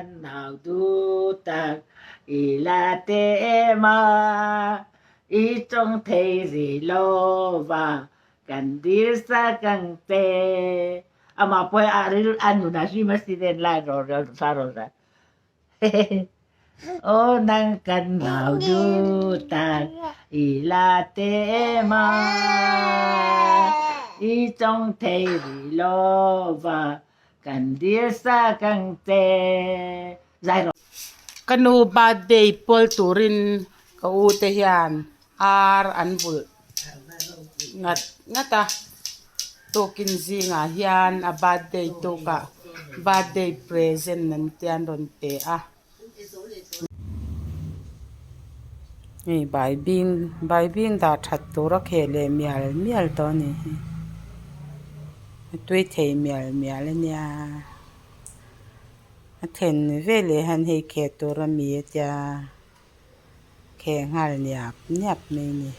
nào du tạc ý là tê mà ý trong thế gì lo và cần đi sa cần tê mà pues ano na si Mastiden la rồi sa rồi ô năng cần nào du tạc ý là tê mà ý trong thế gì lo và cần đi sa cần tê dài rồi Kanu birthday Paul Turin kau te hian ar anbul ngata tokin zinga hian a birthday to ka birthday present nan tian ron te a ni bai bing da that to ra khele mial to ni tui thei mial nia a then vele han he khe to ra mi tia khe ngal nyap me ni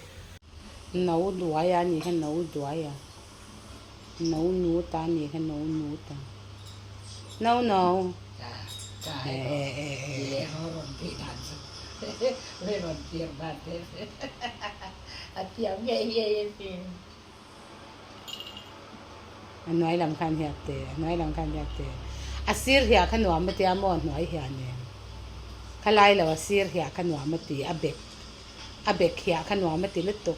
nấu đuổi à nhỉ nấu đuổi à nấu nú ta nhỉ nấu nú ta nấu le ho ron pi dan le ron tiang ba te a tiang ye nói làm khăn hiệp tệ asir hiệp khăn nuam mất tiang mon nói hiệp nè khalai là asir hiệp khăn nuam mất ti abek hiệp khăn nuam mất ti lít tục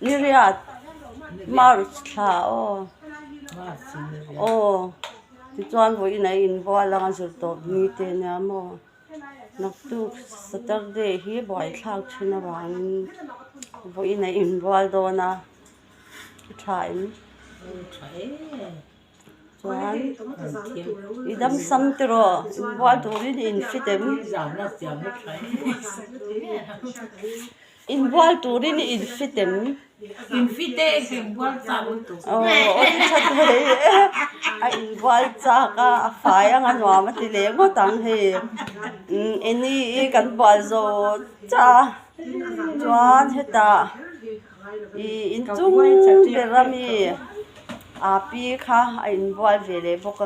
Niriat March tha o ti chuan voi nei in boi lang zur to mi te nya mo nak tu Saturday hi boi thak thina wan voi nei in boi do na thai chuan idam sam tro boi tu ri in fitem in boi tu ri in fitem infite igual sabon to odi chat he a inwal cha ka a fai anga nuam ti le ngo tang he eni kan bal zo cha chuan heta in chung berami a pi kha a inwal vele boka